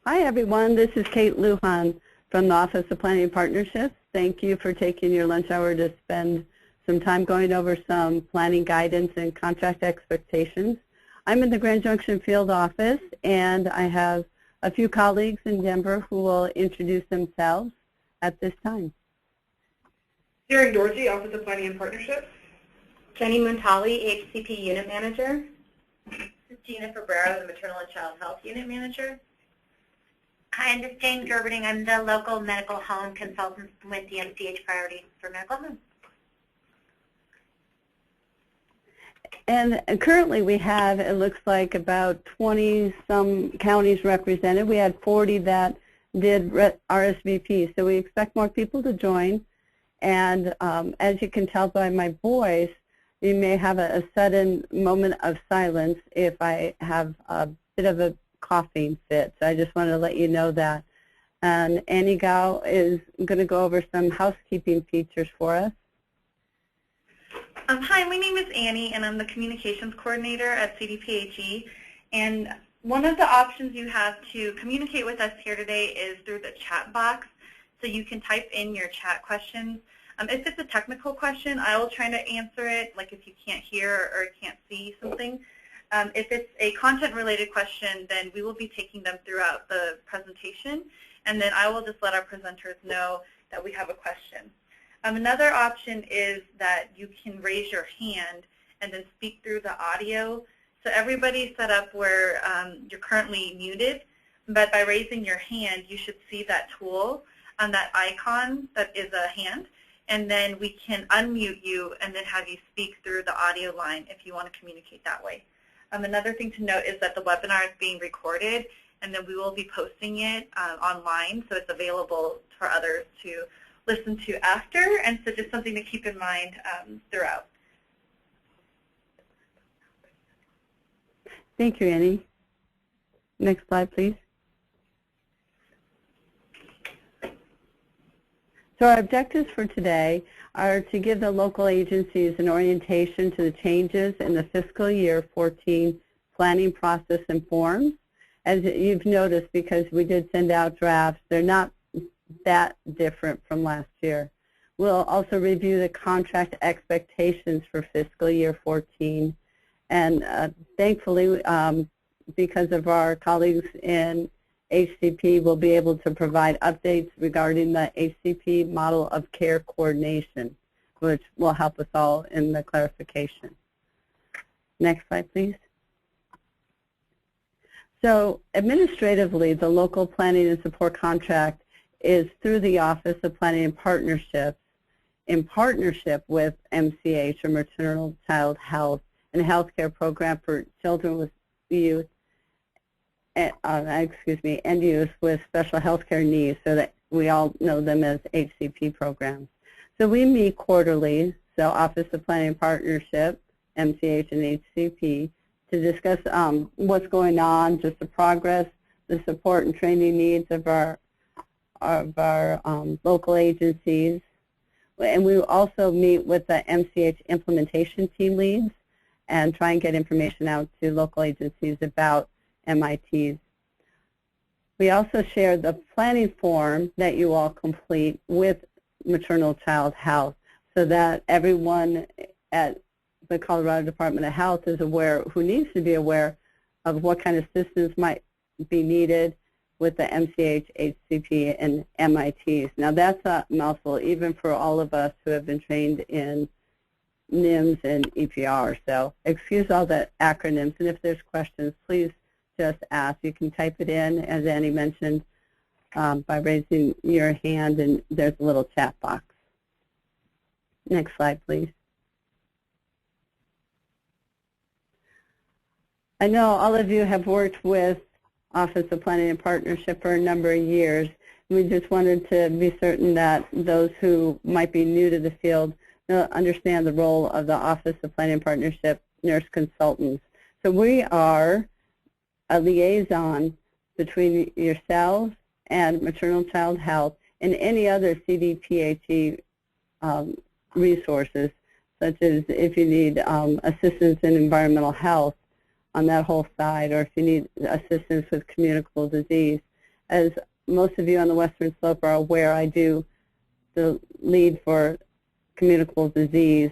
Hi everyone, this is Kate Lujan from the Office of Planning and Partnerships. Thank you for taking your lunch hour to spend some time going over some planning guidance and contract expectations. I'm in the Grand Junction field office and I have a few colleagues in Denver who will introduce themselves at this time. Karen Dorsey, Office of Planning and Partnerships. Jenny Muntali, HCP Unit Manager. Gina Fabrero, the Maternal and Child Health Unit Manager. Hi, I'm Jane Gerberding. I'm the local medical home consultant with the MCH Priority for Medical Home. And currently we have, it looks like, about 20-some counties represented. We had 40 that did RSVP, so we expect more people to join. And as you can tell by my voice, you may have a sudden moment of silence if I have a bit of a coughing fit. So I just wanted to let you know that. And Annie Gao is going to go over some housekeeping features for us. Hi, my name is Annie, and I'm the Communications Coordinator at CDPHE. And one of the options you have to communicate with us here today is through the chat box. So you can type in your chat questions. If it's a technical question, I will try to answer it, like if you can't hear or can't see something. If it's a content-related question, then we will be taking them throughout the presentation, and then I will just let our presenters know that we have a question. Another option is that you can raise your hand and then speak through the audio. So everybody's set up where you're currently muted, but by raising your hand, you should see that tool on that icon that is a hand, and then we can unmute you and then have you speak through the audio line if you want to communicate that way. Another thing to note is that the webinar is being recorded, and then we will be posting it online, so it's available for others to listen to after, and so just something to keep in mind throughout. Thank you, Annie. Next slide, please. So our objectives for today are to give the local agencies an orientation to the changes in the fiscal year 14 planning process and forms. As you've noticed, because we did send out drafts, they're not that different from last year. We'll also review the contract expectations for fiscal year 14. And thankfully, because of our colleagues in HCP, will be able to provide updates regarding the HCP model of care coordination, which will help us all in the clarification. Next slide, please. So administratively, the local planning and support contract is through the Office of Planning and Partnerships in partnership with MCH, or Maternal Child Health, and a healthcare program for children with youth, and youth with special healthcare needs, so that we all know them as HCP programs. So we meet quarterly, so Office of Planning and Partnership, MCH and HCP, to discuss what's going on, just the progress, the support and training needs of our local agencies. And we also meet with the MCH implementation team leads and try and get information out to local agencies about MITs. We also share the planning form that you all complete with Maternal Child Health, so that everyone at the Colorado Department of Health is aware, who needs to be aware of what kind of assistance might be needed with the MCH, HCP, and MITs. Now that's a mouthful even for all of us who have been trained in NIMS and EPR. So excuse all the acronyms, and if there's questions, please just ask. You can type it in, as Annie mentioned, by raising your hand, and there's a little chat box. Next slide, please. I know all of you have worked with Office of Planning and Partnership for a number of years. We just wanted to be certain that those who might be new to the field understand the role of the Office of Planning and Partnership nurse consultants. So we are a liaison between yourselves and Maternal Child Health and any other CDPHE resources, such as if you need assistance in environmental health on that whole side, or if you need assistance with communicable disease. As most of you on the Western Slope are aware, I do the lead for communicable disease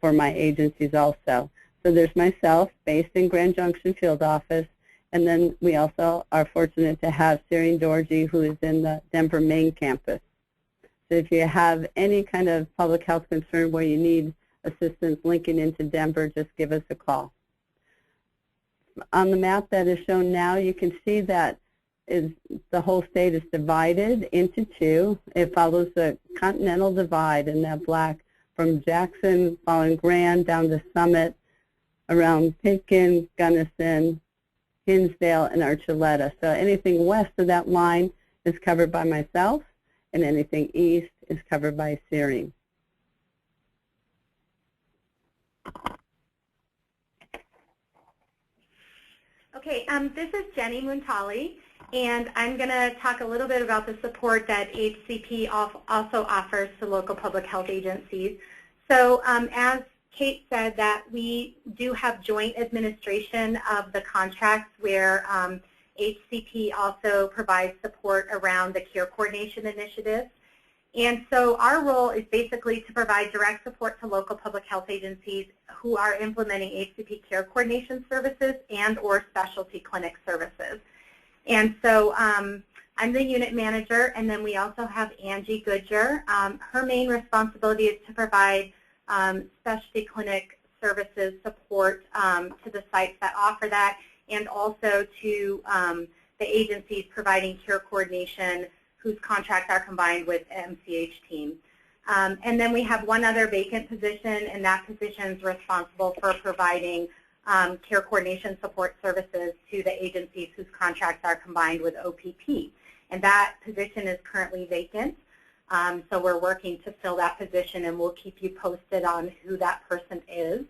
for my agencies also. So there's myself based in Grand Junction Field Office, and then we also are fortunate to have Syrian Dorji, who is in the Denver main campus. So if you have any kind of public health concern where you need assistance linking into Denver, just give us a call. On the map that is shown now, you can see that the whole state is divided into two. It follows the continental divide in that black from Jackson, following Grand, down to Summit, around Pitkin, Gunnison, Hinsdale, and Archuleta. So anything west of that line is covered by myself, and anything east is covered by Syrian. Okay, this is Jenny Muntali, and I'm going to talk a little bit about the support that HCP also offers to local public health agencies. So as Kate said, that we do have joint administration of the contracts where HCP also provides support around the care coordination initiatives. And so our role is basically to provide direct support to local public health agencies who are implementing HCP care coordination services and or specialty clinic services. And so I'm the unit manager, and then we also have Angie Goodger. Her main responsibility is to provide specialty clinic services support to the sites that offer that, and also to the agencies providing care coordination whose contracts are combined with MCH team. And then we have one other vacant position, and that position is responsible for providing care coordination support services to the agencies whose contracts are combined with OPP. And that position is currently vacant. So we're working to fill that position, and we'll keep you posted on who that person is.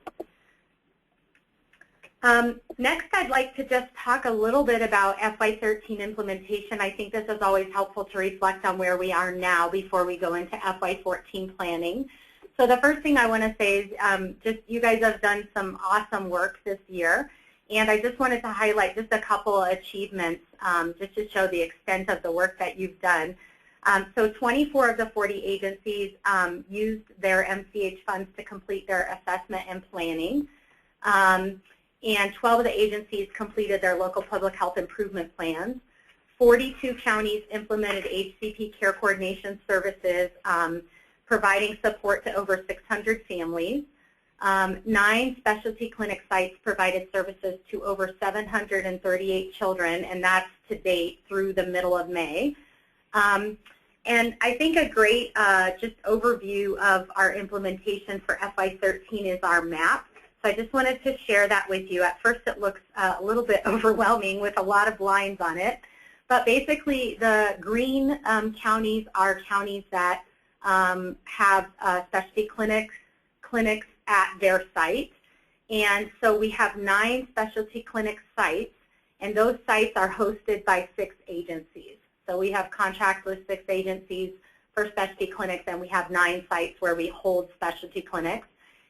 Next, I'd like to just talk a little bit about FY13 implementation. I think this is always helpful to reflect on where we are now before we go into FY14 planning. So the first thing I want to say is just you guys have done some awesome work this year, and I just wanted to highlight just a couple of achievements just to show the extent of the work that you've done. So 24 of the 40 agencies used their MCH funds to complete their assessment and planning. And 12 of the agencies completed their local public health improvement plans. 42 counties implemented HCP care coordination services, providing support to over 600 families. 9 specialty clinic sites provided services to over 738 children, and that's to date through the middle of May. And I think a great just overview of our implementation for FY13 is our map. So I just wanted to share that with you. At first it looks a little bit overwhelming with a lot of lines on it. But basically the green counties are counties that have specialty clinics at their site. And so we have 9 specialty clinic sites, and those sites are hosted by 6 agencies. So we have contracts with 6 agencies for specialty clinics, and we have 9 sites where we hold specialty clinics.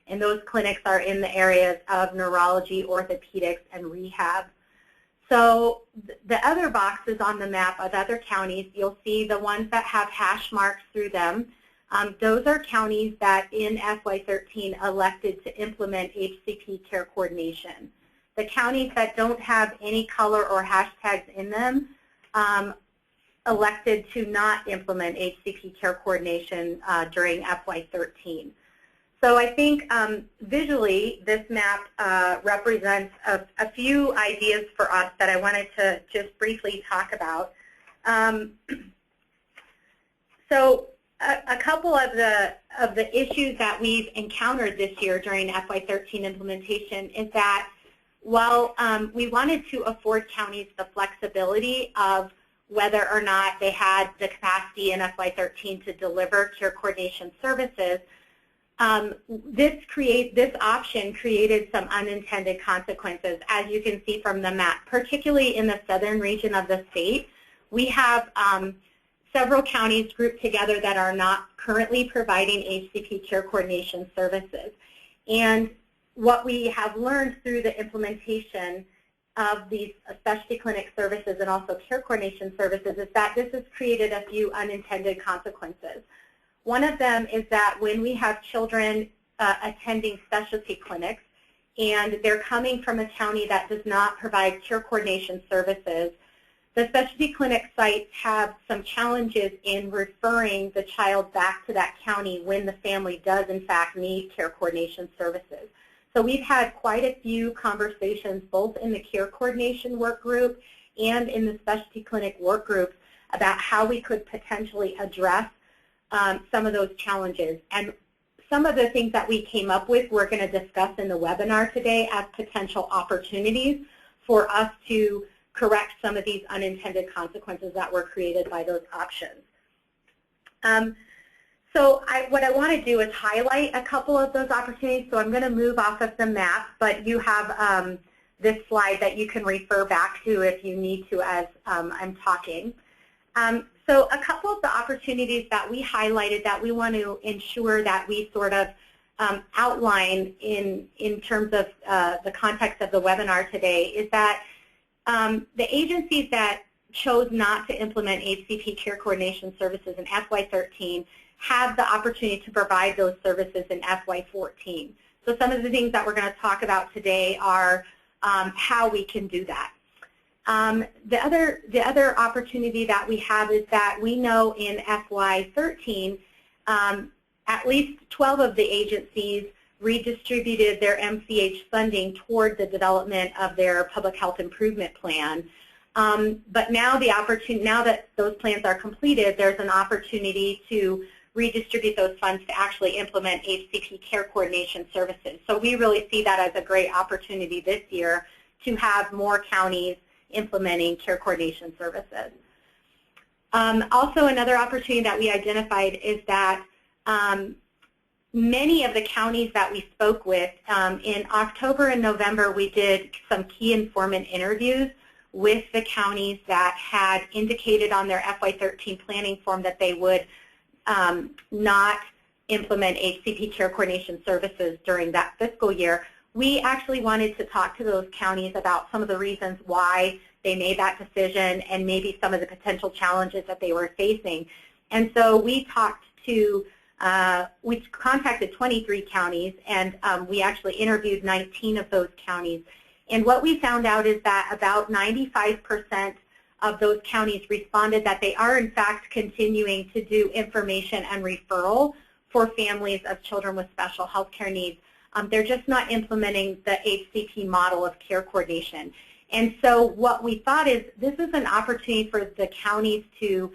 And those clinics are in the areas of neurology, orthopedics, and rehab. So the other boxes on the map of other counties, you'll see the ones that have hash marks through them. Those are counties that in FY13 elected to implement HCP care coordination. The counties that don't have any color or hashtags in them elected to not implement HCP care coordination during FY13. So I think visually this map represents a few ideas for us that I wanted to just briefly talk about. So a couple of the issues that we've encountered this year during FY13 implementation is that while we wanted to afford counties the flexibility of whether or not they had the capacity in FY13 to deliver care coordination services, this option created some unintended consequences, as you can see from the map. Particularly in the southern region of the state, we have several counties grouped together that are not currently providing HCP care coordination services. And what we have learned through the implementation of these specialty clinic services and also care coordination services is that this has created a few unintended consequences. One of them is that when we have children attending specialty clinics and they're coming from a county that does not provide care coordination services, the specialty clinic sites have some challenges in referring the child back to that county when the family does in fact need care coordination services. So we've had quite a few conversations both in the care coordination work group and in the specialty clinic work group about how we could potentially address some of those challenges. And some of the things that we came up with we're going to discuss in the webinar today as potential opportunities for us to correct some of these unintended consequences that were created by those options. So what I want to do is highlight a couple of those opportunities. So I'm going to move off of the map, but you have this slide that you can refer back to if you need to as I'm talking. So a couple of the opportunities that we highlighted that we want to ensure that we sort of outline in terms of the context of the webinar today is that the agencies that chose not to implement HCP care coordination services in FY13 have the opportunity to provide those services in FY14. So some of the things that we're going to talk about today are how we can do that. The other opportunity that we have is that we know in FY13, at least 12 of the agencies redistributed their MCH funding toward the development of their public health improvement plan. But now now that those plans are completed, there's an opportunity to redistribute those funds to actually implement HCP care coordination services. So we really see that as a great opportunity this year to have more counties implementing care coordination services. Also, another opportunity that we identified is that many of the counties that we spoke with, in October and November, we did some key informant interviews with the counties that had indicated on their FY13 planning form that they would not implement HCP care coordination services during that fiscal year. We actually wanted to talk to those counties about some of the reasons why they made that decision and maybe some of the potential challenges that they were facing. And so we talked to, we contacted 23 counties, and we actually interviewed 19 of those counties. And what we found out is that about 95% of those counties responded that they are in fact continuing to do information and referral for families of children with special health care needs. They're just not implementing the HCP model of care coordination. And so what we thought is this is an opportunity for the counties to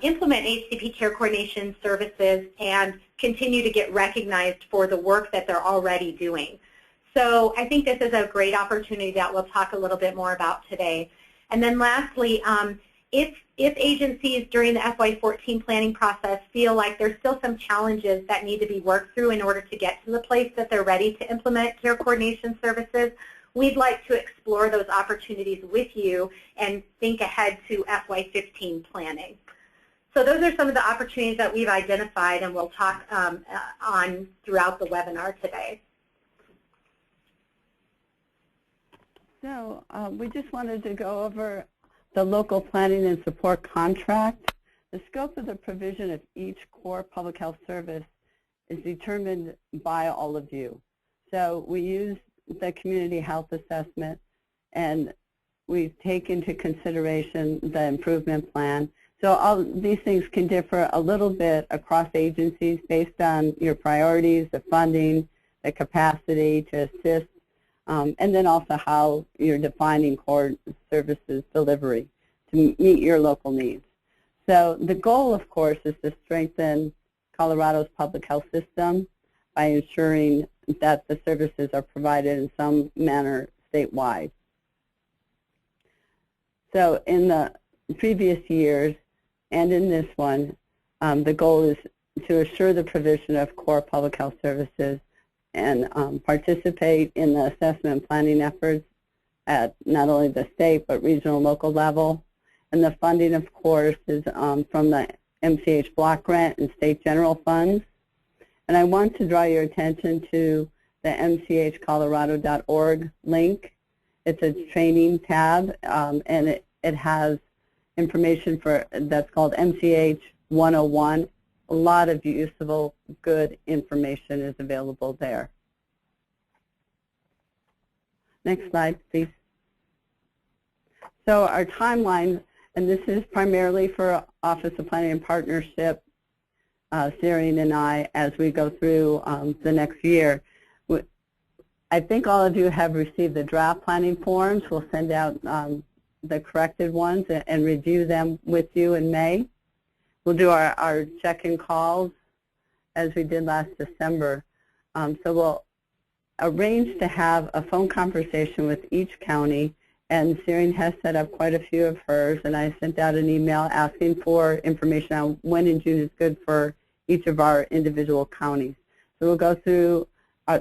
implement HCP care coordination services and continue to get recognized for the work that they're already doing. So I think this is a great opportunity that we'll talk a little bit more about today. And then lastly, if agencies during the FY14 planning process feel like there's still some challenges that need to be worked through in order to get to the place that they're ready to implement care coordination services, we'd like to explore those opportunities with you and think ahead to FY15 planning. So those are some of the opportunities that we've identified and we'll talk on throughout the webinar today. So we just wanted to go over the local planning and support contract. The scope of the provision of each core public health service is determined by all of you. So we use the community health assessment, and we take into consideration the improvement plan. So all these things can differ a little bit across agencies based on your priorities, the funding, the capacity to assist, and then also how you're defining core services delivery to meet your local needs. So the goal, of course, is to strengthen Colorado's public health system by ensuring that the services are provided in some manner statewide. So in the previous years and in this one, the goal is to assure the provision of core public health services and participate in the assessment planning efforts at not only the state but regional and local level. And the funding, of course, is from the MCH block grant and state general funds. And I want to draw your attention to the mchcolorado.org link. It's a training tab, and it has information that's called MCH 101. A lot of useful, good information is available there. Next slide, please. So our timeline, and this is primarily for Office of Planning and Partnership, Syrian and I, as we go through the next year. I think all of you have received the draft planning forms. We'll send out the corrected ones and review them with you in May. We'll do our check-in calls as we did last December. So we'll arrange to have a phone conversation with each county, and Syrian has set up quite a few of hers, and I sent out an email asking for information on when in June is good for each of our individual counties. So we'll go through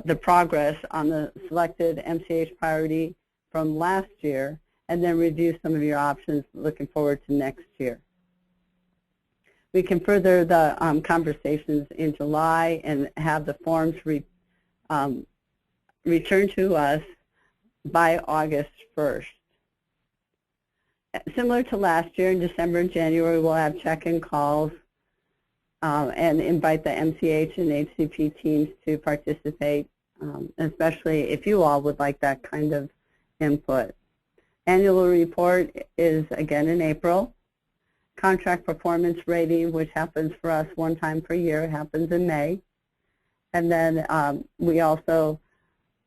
the progress on the selected MCH priority from last year, and then review some of your options looking forward to next year. We can further the conversations in July and have the forms returned to us by August 1st. Similar to last year, in December and January, we'll have check-in calls and invite the MCH and HCP teams to participate, especially if you all would like that kind of input. Annual report is again in April. Contract performance rating, which happens for us one time per year, happens in May. And then we also,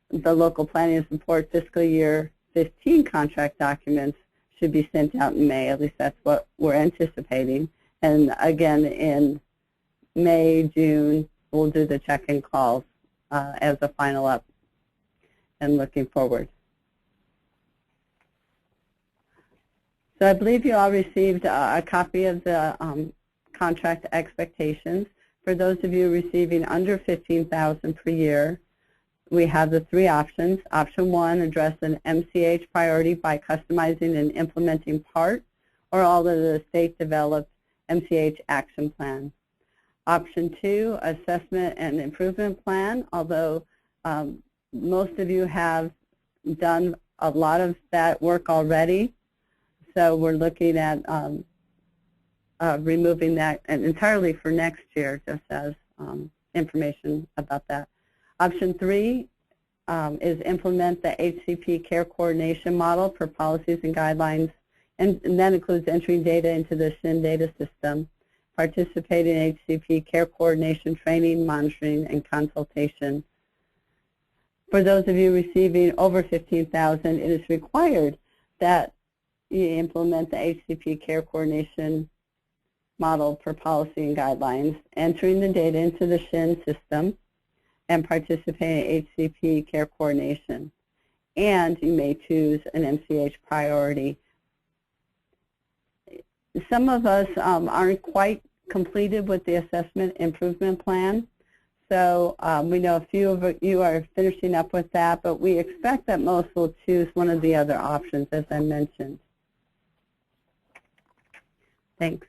the local planning and support fiscal year 15 contract documents should be sent out in May. At least that's what we're anticipating. And again, in May, June, we'll do the check-in calls as a final up and looking forward. So I believe you all received a copy of the contract expectations. For those of you receiving under $15,000 per year, we have the three options. Option one, address an MCH priority by customizing and implementing part or all of the state-developed MCH action plan. Option two, assessment and improvement plan, although most of you have done a lot of that work already. So we're looking at removing that entirely for next year, just as information about that. Option three is implement the HCP care coordination model for policies and guidelines, and that includes entering data into the SHIN data system, participate in HCP care coordination training, monitoring, and consultation. For those of you receiving over $15,000, it is required that you implement the HCP care coordination model for policy and guidelines, entering the data into the SHIN system, and participate in HCP care coordination. And you may choose an MCH priority. Some of us aren't quite completed with the assessment improvement plan. So we know a few of you are finishing up with that, but we expect that most will choose one of the other options, as I mentioned. Thanks.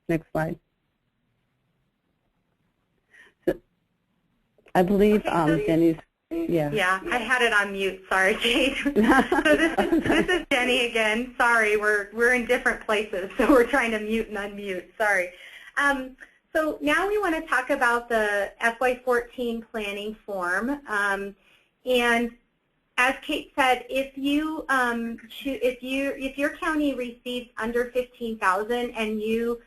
Next slide. So I believe Jenny's, yeah. Yeah, I had it on mute. Sorry, Kate. So this is Jenny again. Sorry, we're in different places, so we're trying to mute and unmute. Sorry. So now we want to talk about the FY14 planning form. And as Kate said, if your county receives under $15,000 and you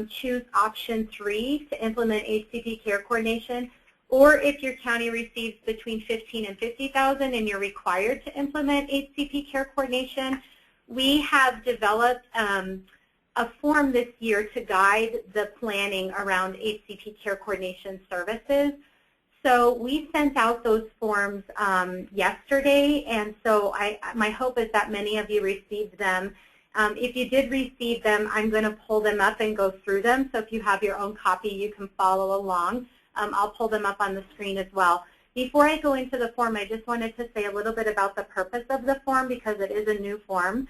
choose option 3 to implement HCP care coordination, or if your county receives between $15,000 and $50,000 and you're required to implement HCP care coordination, we have developed a form this year to guide the planning around HCP care coordination services. So we sent out those forms yesterday, and so my hope is that many of you received them. If you did receive them, I'm going to pull them up and go through them. So if you have your own copy, you can follow along. I'll pull them up on the screen as well. Before I go into the form, I just wanted to say a little bit about the purpose of the form because it is a new form.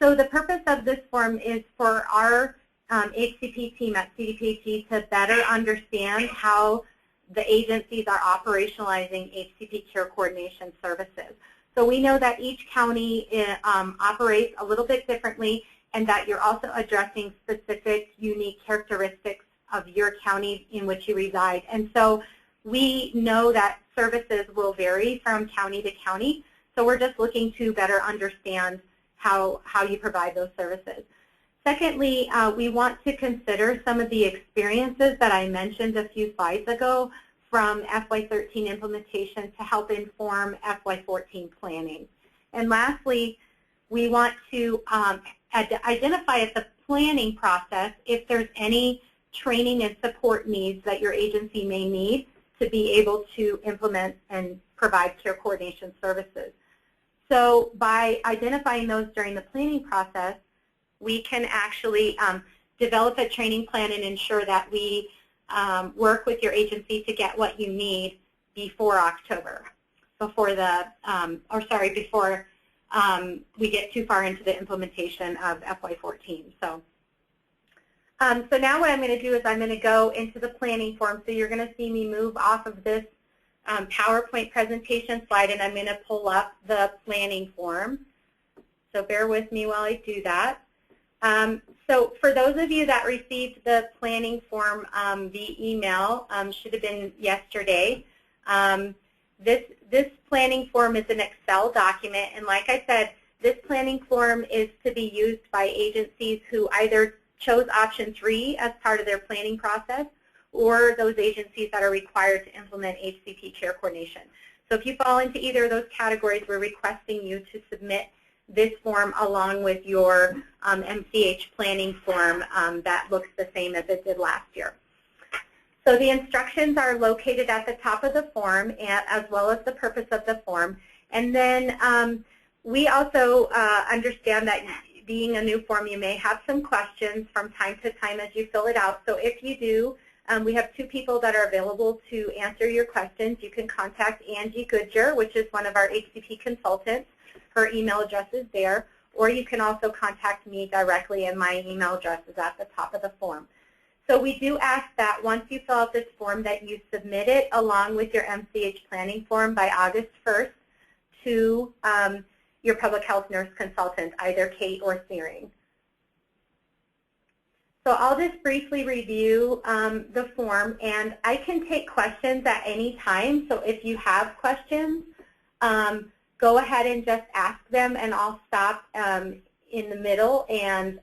So the purpose of this form is for our HCP team at CDPHE to better understand how the agencies are operationalizing HCP care coordination services. So we know that each county operates a little bit differently, and that you're also addressing specific unique characteristics of your county in which you reside. And so we know that services will vary from county to county, so we're just looking to better understand how you provide those services. Secondly, we want to consider some of the experiences that I mentioned a few slides ago from FY13 implementation to help inform FY14 planning. And lastly, we want to identify at the planning process if there's any training and support needs that your agency may need to be able to implement and provide care coordination services. So by identifying those during the planning process, we can actually develop a training plan and ensure that we work with your agency to get what you need before October, before we get too far into the implementation of FY14. So now what I'm going to do is I'm going to go into the planning form. So you're going to see me move off of this PowerPoint presentation slide, and I'm going to pull up the planning form. So bear with me while I do that. So for those of you that received the planning form via email, should have been yesterday, this planning form is an Excel document, and like I said, this planning form is to be used by agencies who either chose option 3 as part of their planning process, or those agencies that are required to implement HCP care coordination. So if you fall into either of those categories, we're requesting you to submit this form along with your MCH planning form that looks the same as it did last year. So the instructions are located at the top of the form, as well as the purpose of the form. And then we also understand that being a new form, you may have some questions from time to time as you fill it out. So if you do, we have 2 people that are available to answer your questions. You can contact Angie Goodger, which is one of our HCP consultants. Her email address is there, or you can also contact me directly, and my email address is at the top of the form. So we do ask that once you fill out this form that you submit it along with your MCH planning form by August 1st to your public health nurse consultant, either Kate or Searing. So I'll just briefly review the form, and I can take questions at any time. So if you have questions, go ahead and just ask them, and I'll stop in the middle and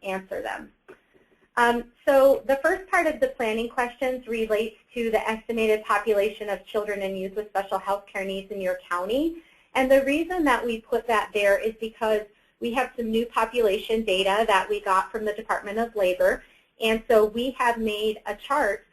answer them. So the first part of the planning questions relates to the estimated population of children and youth with special health care needs in your county. And the reason that we put that there is because we have some new population data that we got from the Department of Labor. And so we have made a chart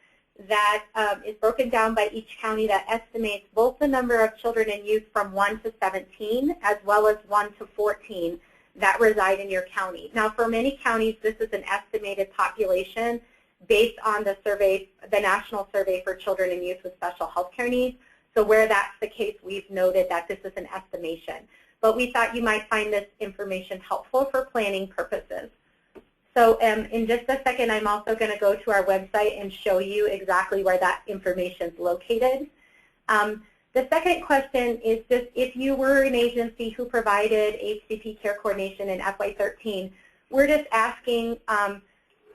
that is broken down by each county that estimates both the number of children and youth from 1 to 17 as well as 1 to 14 that reside in your county. Now, for many counties, this is an estimated population based on the survey, the National Survey for Children and Youth with Special Health Care Needs. So where that's the case, we've noted that this is an estimation. But we thought you might find this information helpful for planning purposes. So in just a second, I'm also going to go to our website and show you exactly where that information is located. The second question is just if you were an agency who provided HCP care coordination in FY13, we're just asking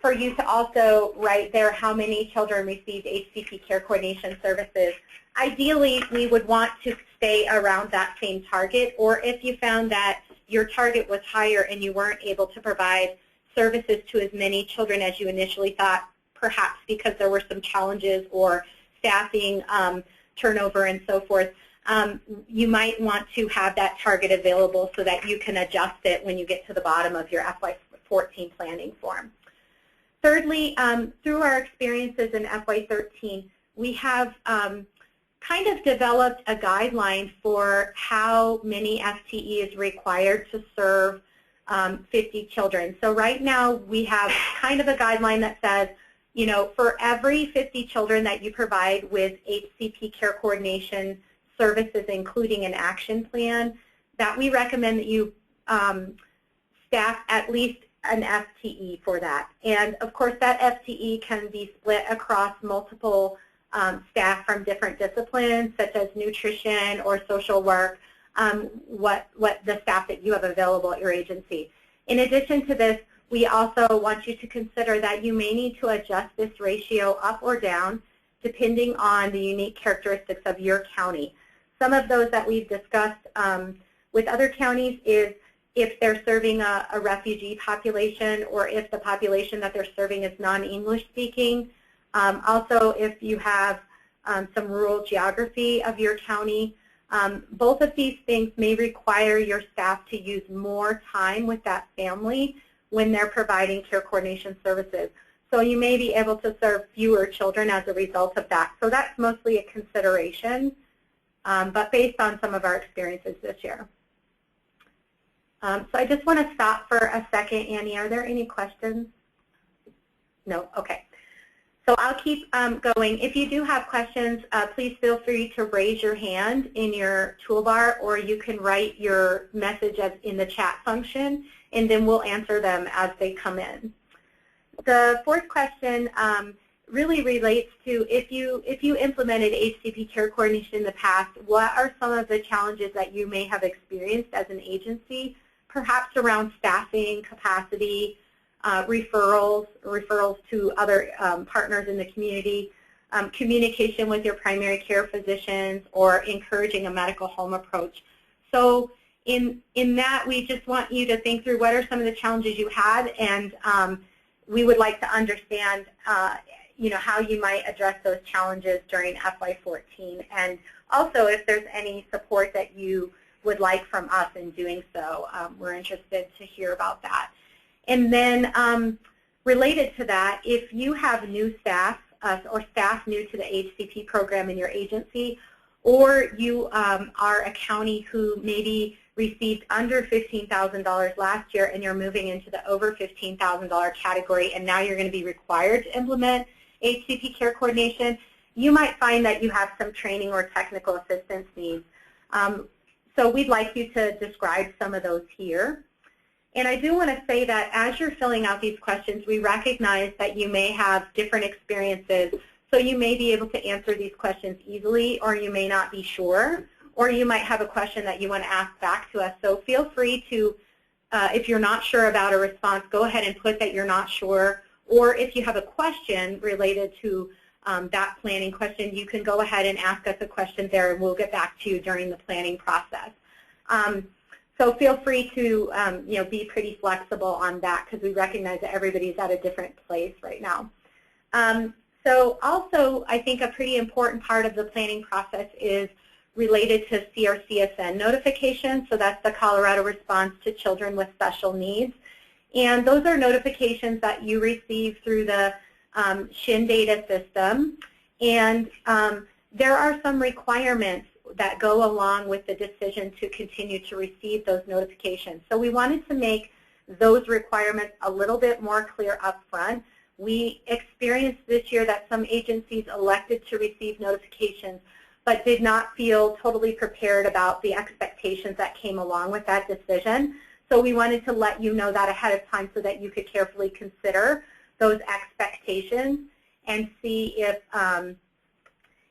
for you to also write there how many children received HCP care coordination services. Ideally, we would want to stay around that same target, or if you found that your target was higher and you weren't able to provide services to as many children as you initially thought, perhaps because there were some challenges or staffing turnover and so forth, you might want to have that target available so that you can adjust it when you get to the bottom of your FY14 planning form. Thirdly, through our experiences in FY13, we have kind of developed a guideline for how many FTE is required to serve 50 children. So right now we have kind of a guideline that says, you know, for every 50 children that you provide with HCP care coordination services, including an action plan, that we recommend that you staff at least an FTE for that. And of course that FTE can be split across multiple staff from different disciplines, such as nutrition or social work, what the staff that you have available at your agency. In addition to this, we also want you to consider that you may need to adjust this ratio up or down depending on the unique characteristics of your county. Some of those that we've discussed with other counties is if they're serving a refugee population or if the population that they're serving is non-English speaking. Also, if you have some rural geography of your county. Both of these things may require your staff to use more time with that family when they're providing care coordination services. So you may be able to serve fewer children as a result of that. So that's mostly a consideration, but based on some of our experiences this year. So I just want to stop for a second. Annie, are there any questions? No? Okay. So I'll keep going. If you do have questions, please feel free to raise your hand in your toolbar, or you can write your message in the chat function, and then we'll answer them as they come in. The fourth question really relates to if you implemented HCP care coordination in the past, what are some of the challenges that you may have experienced as an agency, perhaps around staffing, capacity, referrals to other partners in the community, communication with your primary care physicians, or encouraging a medical home approach. So in that, we just want you to think through what are some of the challenges you had, and we would like to understand how you might address those challenges during FY14, and also if there's any support that you would like from us in doing so. We're interested to hear about that. And then related to that, if you have new staff or staff new to the HCP program in your agency, or you are a county who maybe received under $15,000 last year and you're moving into the over $15,000 category and now you're going to be required to implement HCP care coordination, you might find that you have some training or technical assistance needs. So we'd like you to describe some of those here. And I do want to say that as you're filling out these questions, we recognize that you may have different experiences. So you may be able to answer these questions easily, or you may not be sure, or you might have a question that you want to ask back to us. So feel free to, if you're not sure about a response, go ahead and put that you're not sure. Or if you have a question related to that planning question, you can go ahead and ask us a question there, and we'll get back to you during the planning process. So feel free to be pretty flexible on that, because we recognize that everybody's at a different place right now. So also, I think a pretty important part of the planning process is related to CRCSN notifications. So that's the Colorado Response to Children with Special Needs. And those are notifications that you receive through the SHIN data system. And there are some requirements that go along with the decision to continue to receive those notifications. So we wanted to make those requirements a little bit more clear up front. We experienced this year that some agencies elected to receive notifications but did not feel totally prepared about the expectations that came along with that decision. So we wanted to let you know that ahead of time so that you could carefully consider those expectations and see if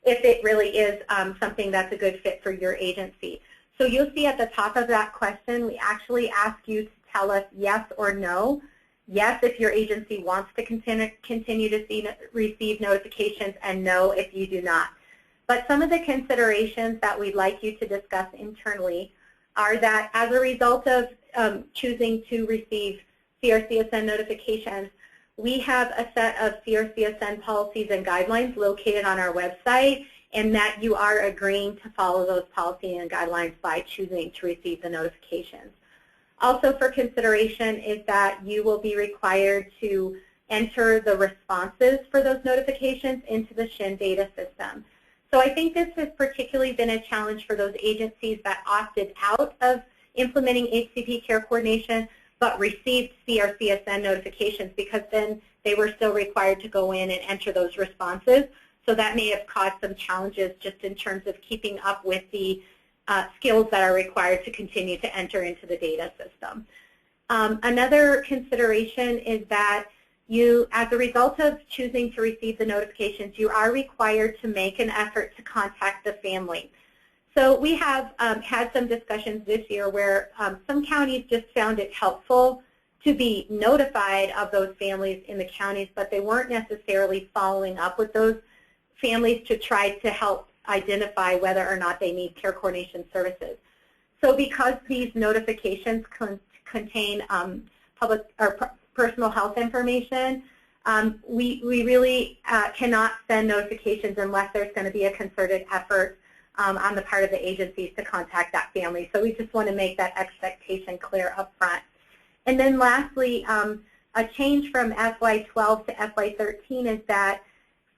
it really is something that's a good fit for your agency. So you'll see at the top of that question, we actually ask you to tell us yes or no. Yes, if your agency wants to continue to receive notifications, and no if you do not. But some of the considerations that we'd like you to discuss internally are that as a result of choosing to receive CRCSN notifications, we have a set of CRCSN policies and guidelines located on our website, and that you are agreeing to follow those policies and guidelines by choosing to receive the notifications. Also for consideration is that you will be required to enter the responses for those notifications into the SHIN data system. So I think this has particularly been a challenge for those agencies that opted out of implementing HCP care coordination but received CRCSN notifications, because then they were still required to go in and enter those responses. So that may have caused some challenges just in terms of keeping up with the skills that are required to continue to enter into the data system. Another consideration is that you, as a result of choosing to receive the notifications, you are required to make an effort to contact the family. So we have had some discussions this year where some counties just found it helpful to be notified of those families in the counties, but they weren't necessarily following up with those families to try to help identify whether or not they need care coordination services. So because these notifications contain public or personal health information, we really cannot send notifications unless there's going to be a concerted effort on the part of the agencies to contact that family. So we just want to make that expectation clear up front. And then lastly, a change from FY12 to FY13 is that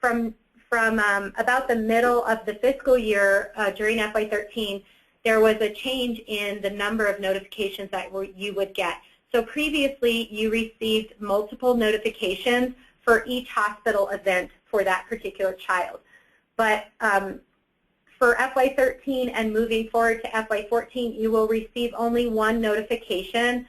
from about the middle of the fiscal year during FY13, there was a change in the number of notifications that you would get. So previously, you received multiple notifications for each hospital event for that particular child. But for FY13 and moving forward to FY14, you will receive only one notification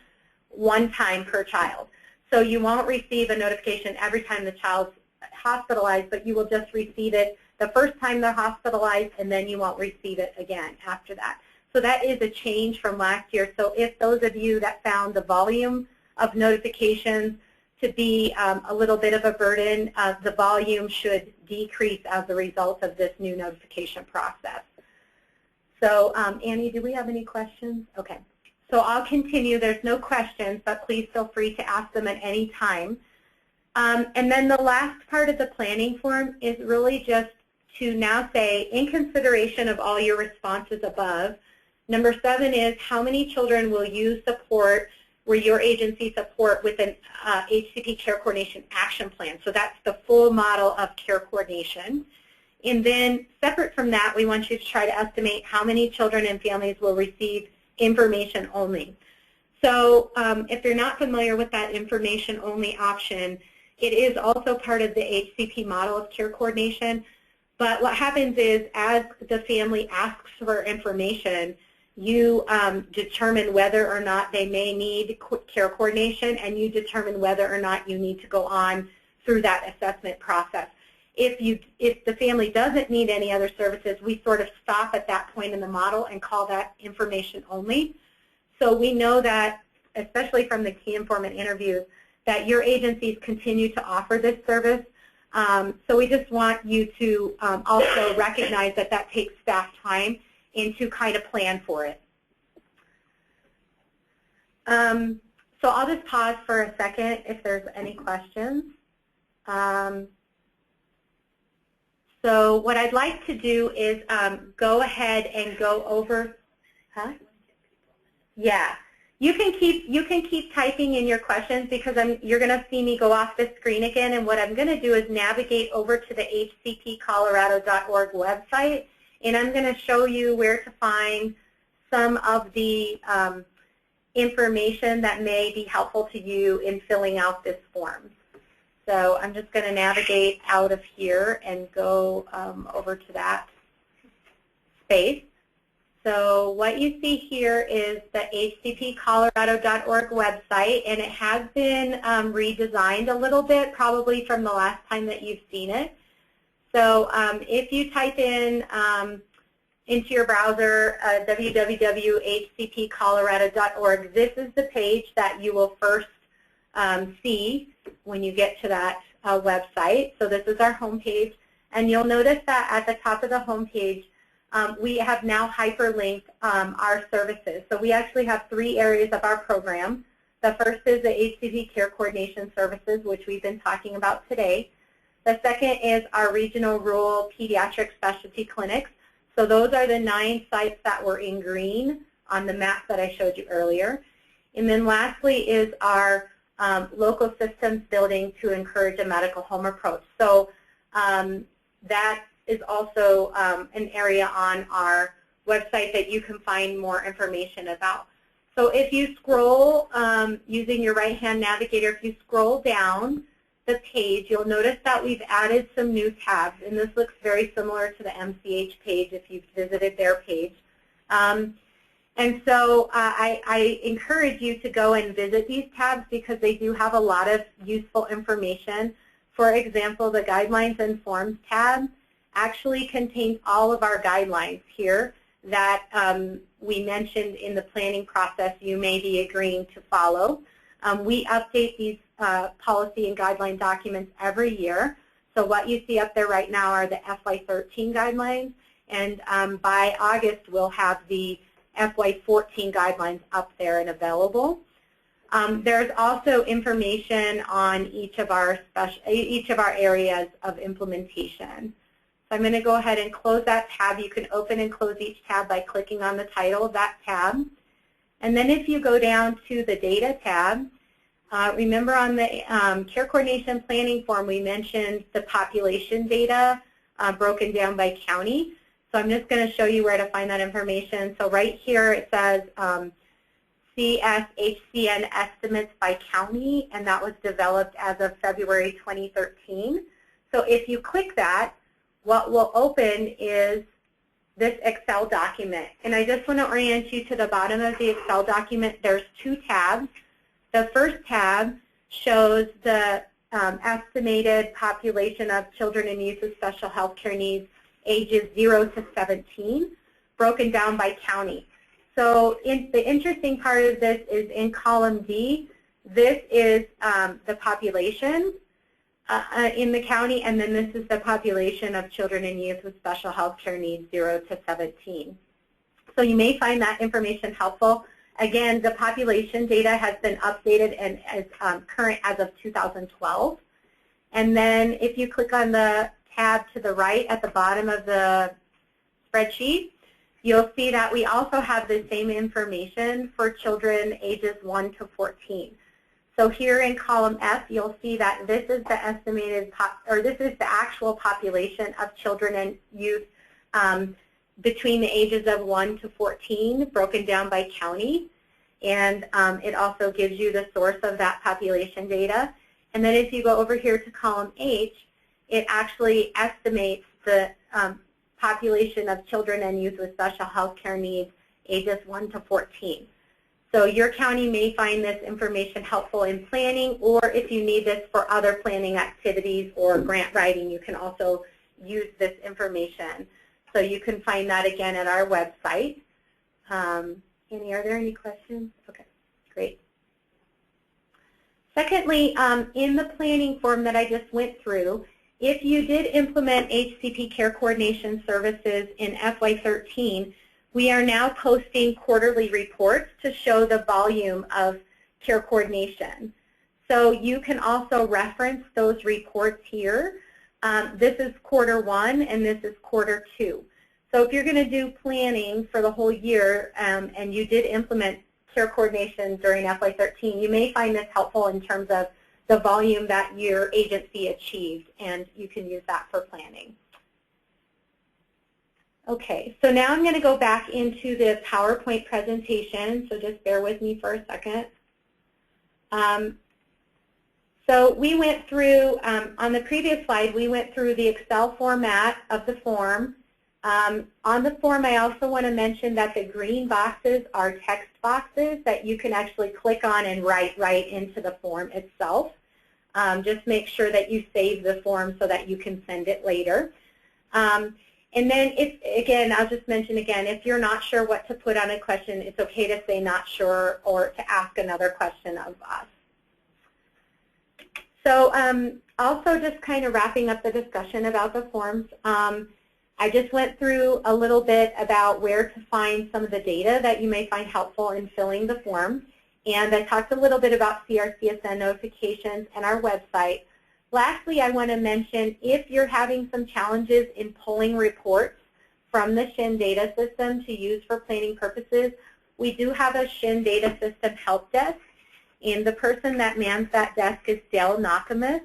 one time per child. So you won't receive a notification every time the child's hospitalized, but you will just receive it the first time they're hospitalized, and then you won't receive it again after that. So that is a change from last year. So if those of you that found the volume of notifications to be a little bit of a burden, the volume should decrease as a result of this new notification process. So Annie, do we have any questions? Okay. So I'll continue. There's no questions, but please feel free to ask them at any time. And then the last part of the planning form is really just to now say, in consideration of all your responses above, number 7 is how many children will you support, where your agency support with an HCP care coordination action plan. So that's the full model of care coordination. And then separate from that, we want you to try to estimate how many children and families will receive information only. So if you're not familiar with that information only option, it is also part of the HCP model of care coordination. But what happens is, as the family asks for information, you determine whether or not they may need care coordination, and you determine whether or not you need to go on through that assessment process. If the family doesn't need any other services, we sort of stop at that point in the model and call that information only. So we know that, especially from the key informant interviews, that your agencies continue to offer this service. So we just want you to also recognize that that takes staff time and to kind of plan for it. So I'll just pause for a second if there's any questions. So what I'd like to do is go ahead and go over, Yeah, you can keep typing in your questions, because you're going to see me go off the screen again, and what I'm going to do is navigate over to the hcpcolorado.org website, and I'm going to show you where to find some of the information that may be helpful to you in filling out this form. So I'm just going to navigate out of here and go over to that space. So what you see here is the hcpcolorado.org website, and it has been redesigned a little bit, probably from the last time that you've seen it. So if you type in into your browser www.hcpcolorado.org, this is the page that you will first see when you get to that website. So this is our home page, and you'll notice that at the top of the home page, we have now hyperlinked our services. So we actually have 3 areas of our program. The first is the HCP care coordination services, which we've been talking about today. The second is our regional rural pediatric specialty clinics. So those are the 9 sites that were in green on the map that I showed you earlier. And then lastly is our local systems building to encourage a medical home approach. So that is also an area on our website that you can find more information about. So if you scroll using your right-hand navigator, if you scroll down the page, you'll notice that we've added some new tabs, and this looks very similar to the MCH page if you've visited their page. And so I encourage you to go and visit these tabs, because they do have a lot of useful information. For example, the Guidelines and Forms tab actually contains all of our guidelines here that we mentioned in the planning process you may be agreeing to follow. We update these policy and guideline documents every year. So what you see up there right now are the FY13 guidelines, and by August we'll have the FY14 guidelines up there and available. There's also information on each of our areas of implementation. So I'm going to go ahead and close that tab. You can open and close each tab by clicking on the title of that tab. And then if you go down to the Data tab, remember on the Care Coordination Planning form we mentioned the population data broken down by county. So I'm just going to show you where to find that information. So right here it says CSHCN estimates by county, and that was developed as of February 2013. So if you click that, what will open is this Excel document. And I just want to orient you to the bottom of the Excel document. There's two tabs. The first tab shows the estimated population of children and youth with special health care needs ages 0 to 17, broken down by county. So the interesting part of this is in column D, this is the population in the county, and then this is the population of children and youth with special health care needs 0 to 17. So you may find that information helpful. Again, the population data has been updated and is current as of 2012. And then if you click on the tab to the right at the bottom of the spreadsheet, you'll see that we also have the same information for children ages 1 to 14. So here in column F, you'll see that this is the estimated, this is the actual population of children and youth between the ages of 1 to 14, broken down by county. And it also gives you the source of that population data. And then if you go over here to column H, it actually estimates the population of children and youth with special health care needs ages 1 to 14. So your county may find this information helpful in planning, or if you need this for other planning activities or grant writing, you can also use this information. So you can find that again at our website. Annie, are there any questions? Okay, great. Secondly, in the planning form that I just went through, if you did implement HCP care coordination services in FY13, we are now posting quarterly reports to show the volume of care coordination. So you can also reference those reports here. This is quarter 1 and this is quarter 2. So if you're going to do planning for the whole year and you did implement care coordination during FY13, you may find this helpful in terms of the volume that your agency achieved, and you can use that for planning. Okay, so now I'm going to go back into the PowerPoint presentation, so just bear with me for a second. So we went through, on the previous slide, we went through the Excel format of the form. On the form, I also want to mention that the green boxes are text boxes that you can actually click on and write right into the form itself. Just make sure that you save the form so that you can send it later. And then, again, I'll just mention again, if you're not sure what to put on a question, it's okay to say not sure or to ask another question of us. So also just kind of wrapping up the discussion about the forms, I just went through a little bit about where to find some of the data that you may find helpful in filling the form. And I talked a little bit about CRCSN notifications and our website. Lastly, I want to mention if you're having some challenges in pulling reports from the SHIN data system to use for planning purposes, we do have a SHIN data system help desk. And the person that mans that desk is Dale Nakamus,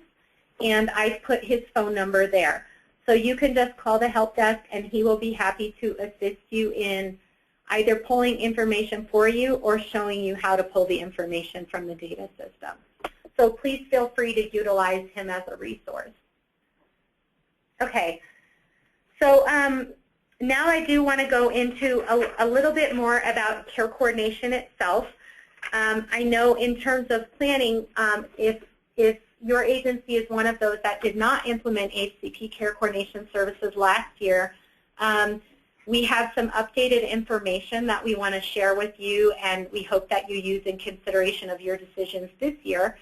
and I put his phone number there. So you can just call the help desk and he will be happy to assist you in either pulling information for you or showing you how to pull the information from the data system. So please feel free to utilize him as a resource. Okay, so now I do want to go into a little bit more about care coordination itself. I know in terms of planning, if your agency is one of those that did not implement HCP care coordination services last year, We have some updated information that we want to share with you, and we hope that you use in consideration of your decisions this year.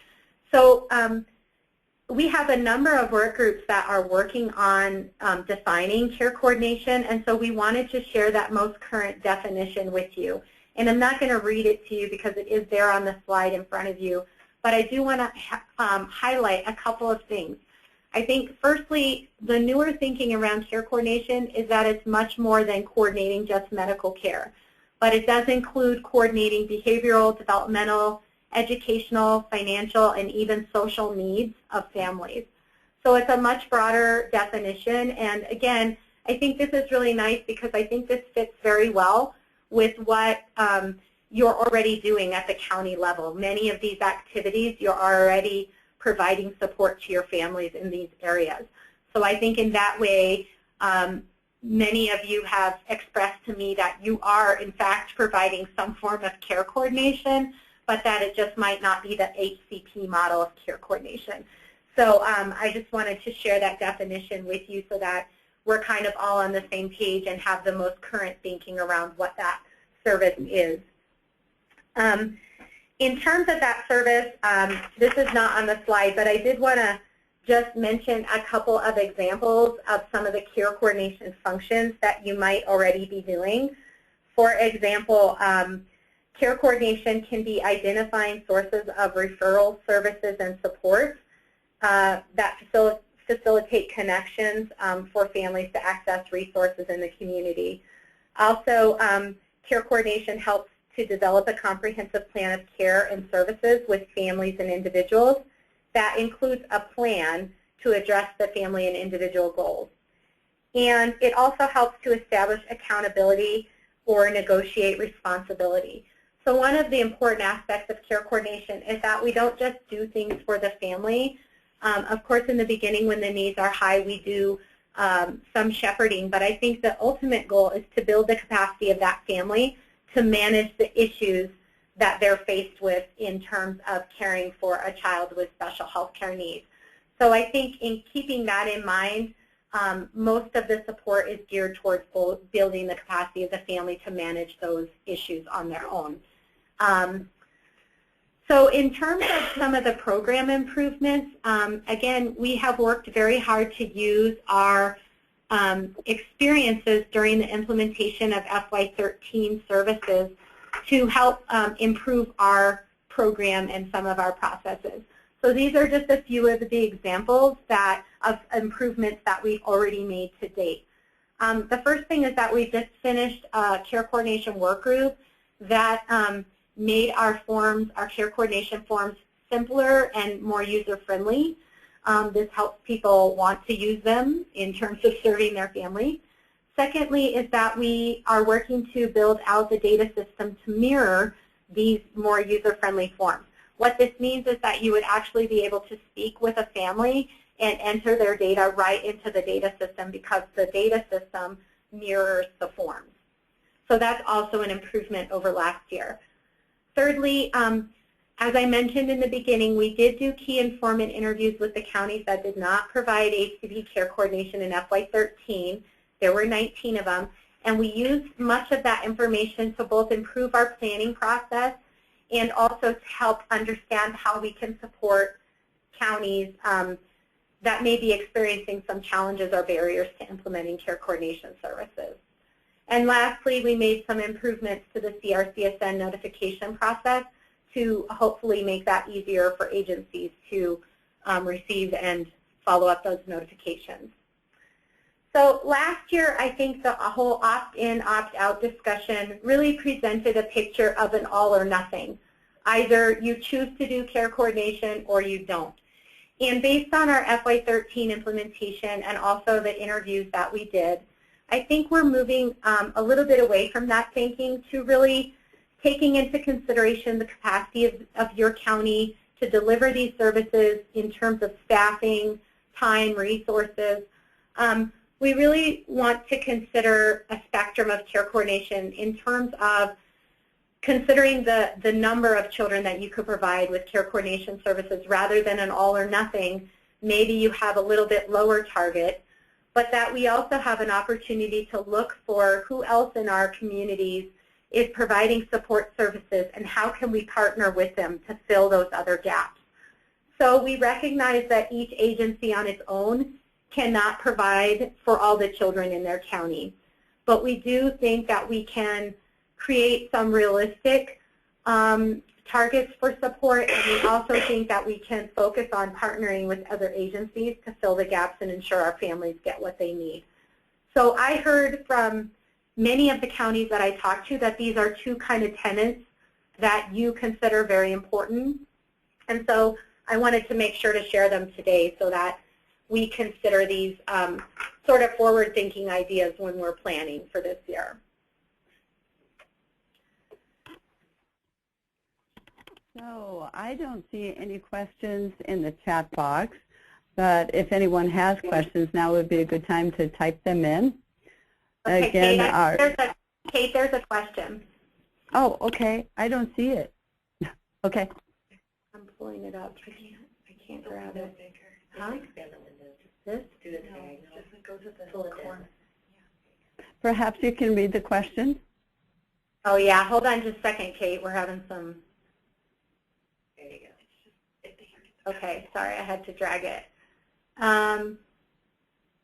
So we have a number of work groups that are working on defining care coordination, and so we wanted to share that most current definition with you. And I'm not going to read it to you because it is there on the slide in front of you, but I do want to highlight a couple of things. I think, firstly, the newer thinking around care coordination is that it's much more than coordinating just medical care, but it does include coordinating behavioral, developmental, educational, financial, and even social needs of families. So it's a much broader definition, and again, I think this is really nice because I think this fits very well with what you're already doing at the county level. Many of these activities, you're already providing support to your families in these areas. So I think in that way, many of you have expressed to me that you are, in fact, providing some form of care coordination, but that it just might not be the HCP model of care coordination. So I just wanted to share that definition with you so that we're kind of all on the same page and have the most current thinking around what that service is. In terms of that service, this is not on the slide, but I did want to just mention a couple of examples of some of the care coordination functions that you might already be doing. For example, care coordination can be identifying sources of referral services and supports that facilitate connections for families to access resources in the community. Also, care coordination helps to develop a comprehensive plan of care and services with families and individuals that includes a plan to address the family and individual goals. And it also helps to establish accountability or negotiate responsibility. So one of the important aspects of care coordination is that we don't just do things for the family. Of course, in the beginning when the needs are high, we do some shepherding, but I think the ultimate goal is to build the capacity of that family to manage the issues that they're faced with in terms of caring for a child with special health care needs. So I think in keeping that in mind, most of the support is geared towards building the capacity of the family to manage those issues on their own. So in terms of some of the program improvements, again, we have worked very hard to use our experiences during the implementation of FY13 services to help improve our program and some of our processes. So these are just a few of the examples of improvements that we've already made to date. The first thing is that we just finished a care coordination work group that made our forms, our care coordination forms, simpler and more user-friendly. This helps people want to use them in terms of serving their family. Secondly is that we are working to build out the data system to mirror these more user-friendly forms. What this means is that you would actually be able to speak with a family and enter their data right into the data system because the data system mirrors the forms. So that's also an improvement over last year. Thirdly, as I mentioned in the beginning, we did do key informant interviews with the counties that did not provide HCP care coordination in FY13. There were 19 of them, and we used much of that information to both improve our planning process and also to help understand how we can support counties that may be experiencing some challenges or barriers to implementing care coordination services. And lastly, we made some improvements to the CRCSN notification process to hopefully make that easier for agencies to receive and follow up those notifications. So last year, I think the whole opt-in, opt-out discussion really presented a picture of an all or nothing. Either you choose to do care coordination or you don't. And based on our FY13 implementation and also the interviews that we did, I think we're moving a little bit away from that thinking to really taking into consideration the capacity of your county to deliver these services in terms of staffing, time, resources. We really want to consider a spectrum of care coordination in terms of considering the number of children that you could provide with care coordination services rather than an all or nothing. Maybe you have a little bit lower target, but that we also have an opportunity to look for who else in our communities is providing support services and how can we partner with them to fill those other gaps. So we recognize that each agency on its own cannot provide for all the children in their county. But we do think that we can create some realistic targets for support, and we also think that we can focus on partnering with other agencies to fill the gaps and ensure our families get what they need. So I heard from many of the counties that I talked to that these are two kind of tenets that you consider very important. And so I wanted to make sure to share them today so that we consider these sort of forward-thinking ideas when we're planning for this year. So I don't see any questions in the chat box, but if anyone has questions, now would be a good time to type them in. Okay, Again, Kate, there's a question. Oh, okay. I don't see it. Okay. I'm pulling it up. I can't grab it. Huh? Expand the window. This? Do the diagonal. Just go to the Pull it corner. Perhaps you can read the question. Oh, yeah. Hold on just a second, Kate. We're having some. There you go. Okay, sorry. I had to drag it.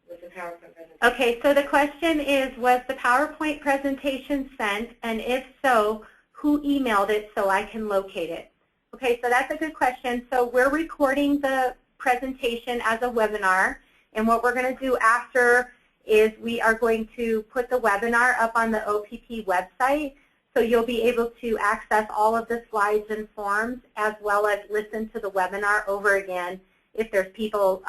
With the PowerPoint presentation. Okay, so the question is, was the PowerPoint presentation sent? And if so, who emailed it so I can locate it? Okay, so that's a good question. So we're recording the presentation as a webinar. And what we're going to do after is we are going to put the webinar up on the OPP website. So you'll be able to access all of the slides and forms as well as listen to the webinar over again if there's people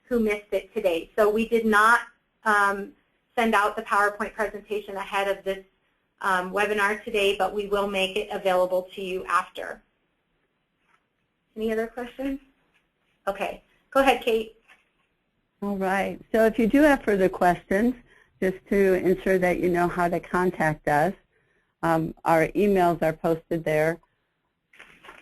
who missed it today. So we did not send out the PowerPoint presentation ahead of this webinar today, but we will make it available to you after. Any other questions? Okay. Go ahead, Kate. All right. So if you do have further questions, just to ensure that you know how to contact us, our emails are posted there.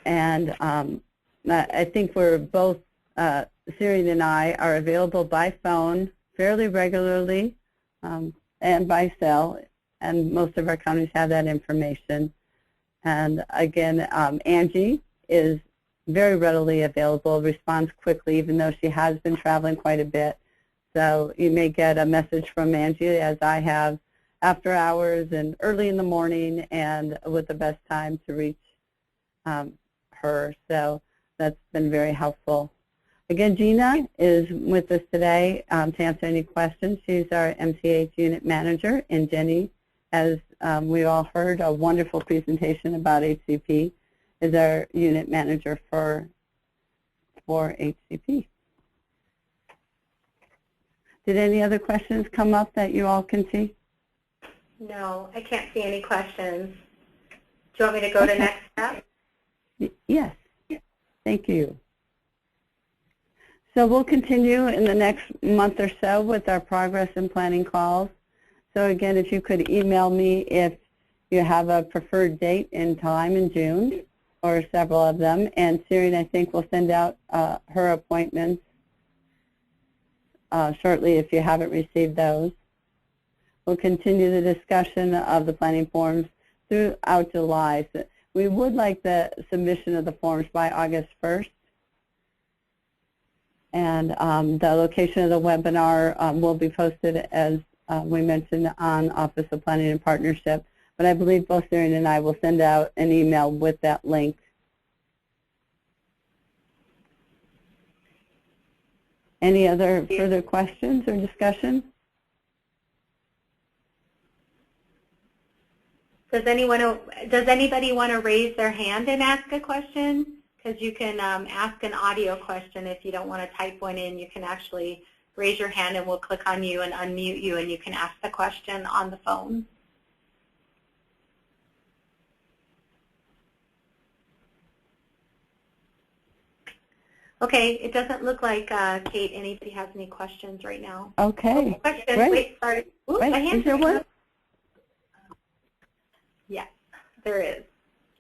And I think we're both, Siri and I, are available by phone fairly regularly and by cell. And most of our counties have that information. And again, Angie is very readily available, responds quickly, even though she has been traveling quite a bit. So you may get a message from Angie, as I have, after hours and early in the morning, and with the best time to reach her. So that's been very helpful. Again, Gina is with us today to answer any questions. She's our MCH unit manager, and Jenny, as we all heard, a wonderful presentation about HCP, is our unit manager for HCP. Did any other questions come up that you all can see? No, I can't see any questions. Do you want me to go to next step? Yes. Thank you. So we'll continue in the next month or so with our progress and planning calls. So again, if you could email me if you have a preferred date and time in June, or several of them, and Siri, I think, will send out her appointments shortly if you haven't received those. We'll continue the discussion of the planning forms throughout July. So we would like the submission of the forms by August 1st. And the location of the webinar will be posted, as we mentioned, on Office of Planning and Partnership. But I believe both Siri and I will send out an email with that link. Any other further questions or discussion? Does anybody want to raise their hand and ask a question? Because you can ask an audio question. If you don't want to type one in, you can actually raise your hand and we'll click on you and unmute you, and you can ask the question on the phone. Okay, it doesn't look like, Kate, anybody has any questions right now. Okay. Oh, question. Great. Wait, sorry. Oops, Right. Is there one? Yes, there is.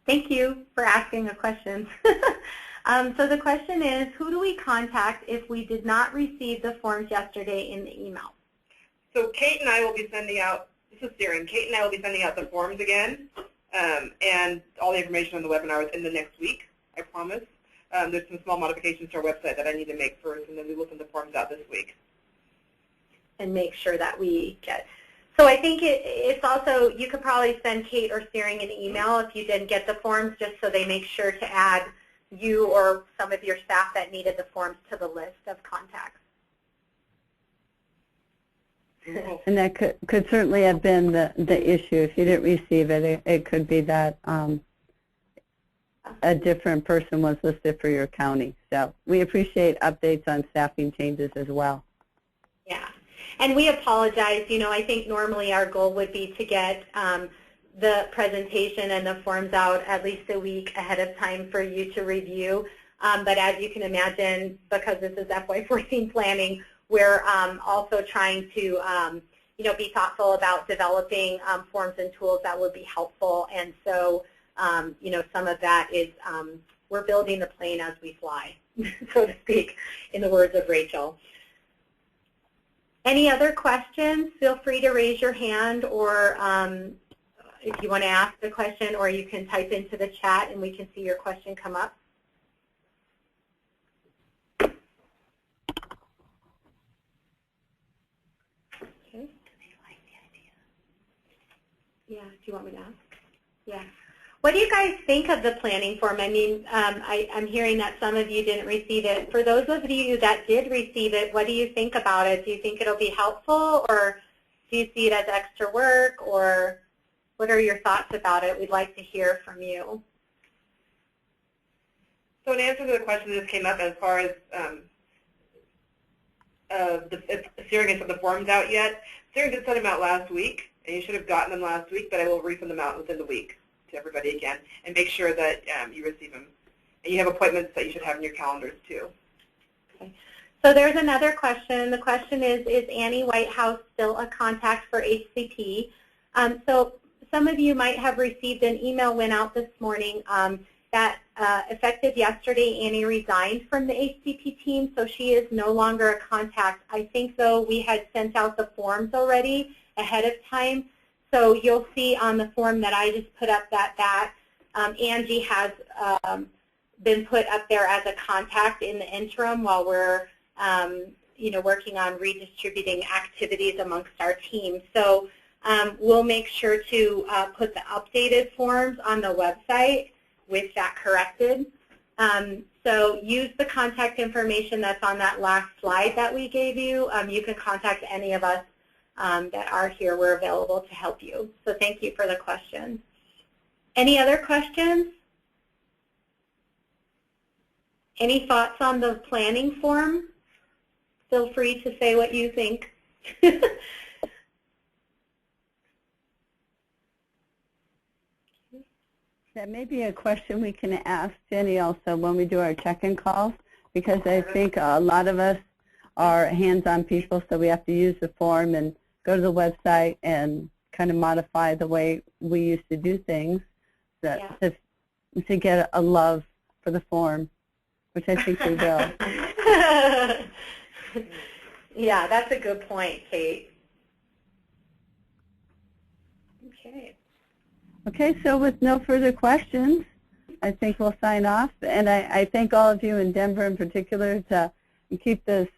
Thank you for asking a question. So the question is, who do we contact if we did not receive the forms yesterday in the email? So Kate and I will be sending out, this is Syrian, Kate and I will be sending out the forms again, and all the information on the webinar within the next week, I promise. There's some small modifications to our website that I need to make first, and then we will send the forms out this week. And make sure that we get. So I think it's also, you could probably send Kate or Searing an email if you didn't get the forms, just so they make sure to add you or some of your staff that needed the forms to the list of contacts. And that could certainly have been the issue. If you didn't receive it, it could be that a different person was listed for your county. So we appreciate updates on staffing changes as well. Yeah. And we apologize. You know, I think normally our goal would be to get the presentation and the forms out at least a week ahead of time for you to review. But as you can imagine, because this is FY14 planning, we're also trying to, you know, be thoughtful about developing forms and tools that would be helpful. And so, you know, some of that is we're building the plane as we fly, so to speak, in the words of Rachel. Any other questions? Feel free to raise your hand, or if you want to ask a question, or you can type into the chat and we can see your question come up. Okay. Yeah, do you want me to ask? Yeah. What do you guys think of the planning form? I mean, I'm hearing that some of you didn't receive it. For those of you that did receive it, what do you think about it? Do you think it'll be helpful, or do you see it as extra work, or what are your thoughts about it? We'd like to hear from you. So in answer to the question that just came up as far as if Syrian has sent the forms out yet, Syrian did send them out last week, and you should have gotten them last week, but I will resend them out within the week to everybody again, and make sure that you receive them. And you have appointments that you should have in your calendars too. Okay. So there's another question. The question is Annie Whitehouse still a contact for HCP? So some of you might have received an email went out this morning that effective yesterday, Annie resigned from the HCP team, so she is no longer a contact. I think, though, we had sent out the forms already ahead of time. So you'll see on the form that I just put up that Angie has been put up there as a contact in the interim while we're you know, working on redistributing activities amongst our team. So we'll make sure to put the updated forms on the website with that corrected. So use the contact information that's on that last slide that we gave you. You can contact any of us that are here. We're available to help you. So thank you for the question. Any other questions? Any thoughts on the planning form? Feel free to say what you think. That may be a question we can ask Jenny also when we do our check-in calls, because I think a lot of us are hands-on people, so we have to use the form and go to the website and kind of modify the way we used to do things to get a love for the form, which I think we will. Yeah, that's a good point, Kate. Okay. Okay, so with no further questions, I think we'll sign off. And I thank all of you in Denver in particular to keep this